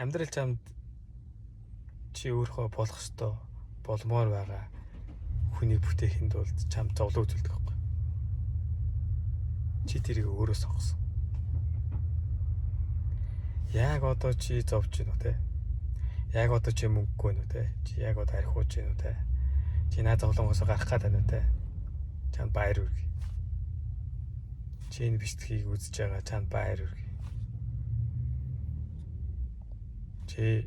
Амьдрал чамд чи өөрөө болох ёстой болмоор байгаа хүний бүтээхэд бол чамд зовлон үзүүлдэг байхгүй. Чи тэрийг өөрөө сонгосон. Яг одоо чи зовж гинүү те. Яг одоо чи мөнгөгүй нү те. Чи яг одоо архиуж гинүү те. Чи наад зовлонгоос гарах гээд байна те. Чанд баяр хүргэе. Чи энэ бичлэгийг үзэж байгаа чанд баяр хүргэе. Чи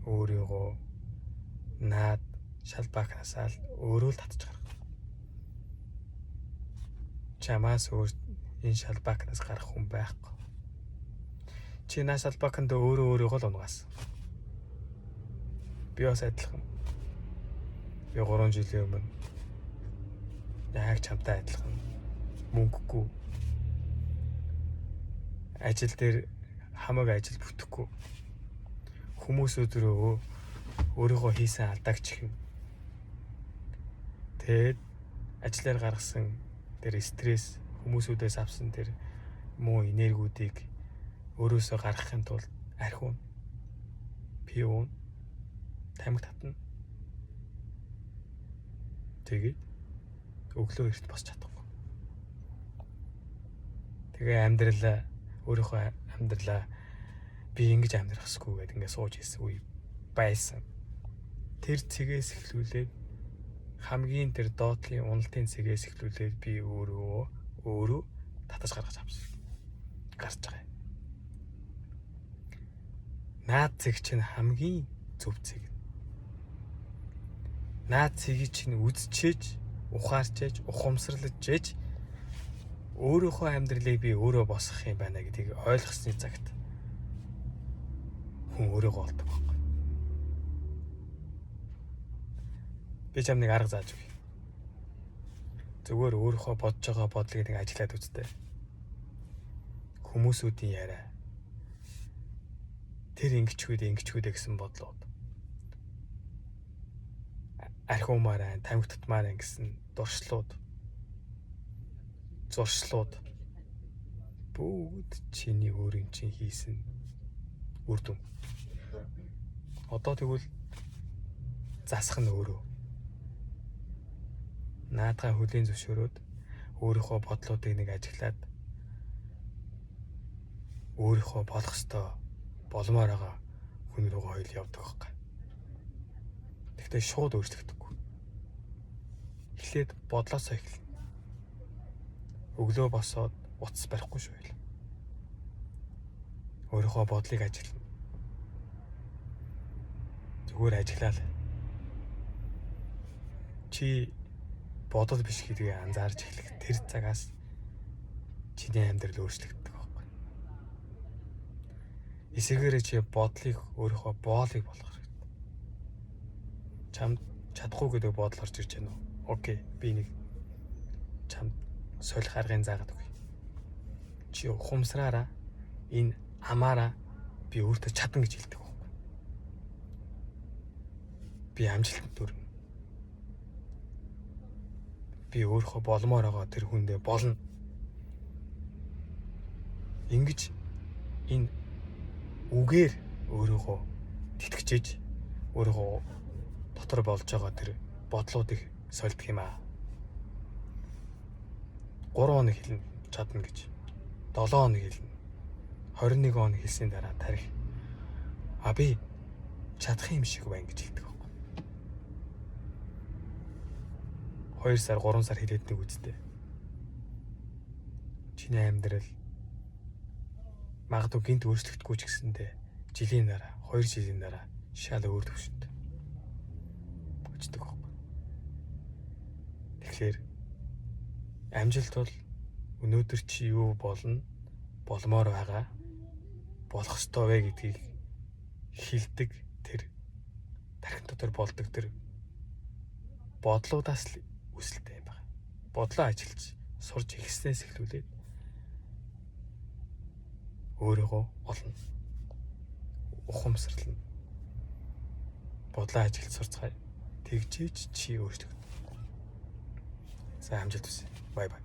өөрийгөө наад шалбаахнасаа л өөрөө л татж гарах. Чамаас өөр энэ шалбаахнаас гарах хүн байхгүй. Чи наа шалбааханд өөрийгөө л унгаасан. Би бас адилхан. Би 3 жилийн өмнө яг чамтай адилхан мөнгөгүй ажил дээр хамаг ажил бүтэхгүй хүмүүсүүд рүү өөрийгөө хийсэн алдааг чихэн. Тэгээд ажиллаар гаргасан тэр стресс хүмүүсүүдээс авсан тэр муу энергиудыг өөрөөсөө гаргахын тулд архиун. Би уун тамхи татна. Тэгээд өглөө эрт босч чадахгүй. Тэгээ өөрийнхөө амьдралаа би ингэж амьдрах ёсгүй гэдэг ингээд сууж ирсэн үе байсан. Тэр цэгээс эхлүүлээд хамгийн тэр доотлын уналтын цэгээс эхлүүлээд би өөрөө татаж гаргаж авсан. Гарч байгаа. Наад цэг чинь хамгийн зөв цэг. Наад цэгийг чинь үзчихээж, ухаарчээж, ухамсарлажээж өөрийнхөө амьдралыг би өөрөө босгох юм байна гэдгийг ойлгосны цагт хүн өөрийгөө олдог байхгүй. Би чам нэг арга зааж өгье. Зүгээр өөрийнхөө бодож байгаа бодлыг нэг ажиллаад үзтээ. Хүмүүсүүдийн яриа. Тэр ингэчгүүдээ гэсэн бодлоод. Архиумаараа, тамхи татмаараа гэсэн дуршлууд. Зуршлууд. Бүгд чиний өөрийн чинь хийсэн үр дүн. Одоо тэгвэл засах нь өөрөө. Наадхаа хөлийн зөвшөөрөөд өөрийнхөө бодлуудыг нэг ажиглаад өөрийнхөө болох ёстой болмоор байгаа хүн рүү хоёул явдаг байхгүй. Тэгтээ шууд өөрчлөгдөхгүй. Эхлээд бодлоосоо эхэлнэ. Өглөө босоод утас барихгүй шүү. Өөрийнхөө бодлыг ажиглана. Зүгээр ажиглаа л. Чи бодол биш гэдгийг анзаарч эхлэх тэр цагаас чиний амьдрал өөрчлөгддөг байхгүй. Эсвэргээр чи бодлыг өөрийнхөө боолыг болгох хэрэгтэй. Чамд чадахгүй гэдэг бодол орж ирж байна уу? Окей, би нэг чамд солих аргын заагаад өгье. Чи ухамсараараа энэ амаараа би өөртөө чадна гэж хэлдэг байхгүй. Би амжилтанд хүрнэ. Би өөрөө болмоор байгаа тэр хүндээ болно. Ингэж энэ үгээр өөрийгөө тэтгэжээж өөрийгөө дотор болж байгаа тэр бодлуудыг сольдох юм аа. 3 хоног хэлнэ чадна гэж. 7 хоног хэлнэ. 21 хоног хэлсний дараа тарих. Би чадах юм шиг байна гэж хэлдэг. 2 сар 3 сар хэлээд нэг үстэй. Чиний амьдрал магадгүй гинт өөрчлөгдөхгүй ч гэсэндээ жилийн дараа 2 жилийн дараа шал өөр төвшөнд өчтдөг байхгүй. Тэгэхээр амжилт бол өнөөдөр чи юу болмоор байгаа, болох ёстой вэ гэдгийг хэлдэг тэр тархин дотор болдог тэр бодлуудаас л үсэлтэй юм байна. Бодлоо ажиллаж сурж эхэлснээс эхлүүлээд өөрийгөө олно. Ухамсарлана. Бодлоо ажиллаж сурцгаая. Тэгжээж чи өөрчлөгдөн. За амжилт хүсье. Бай бай.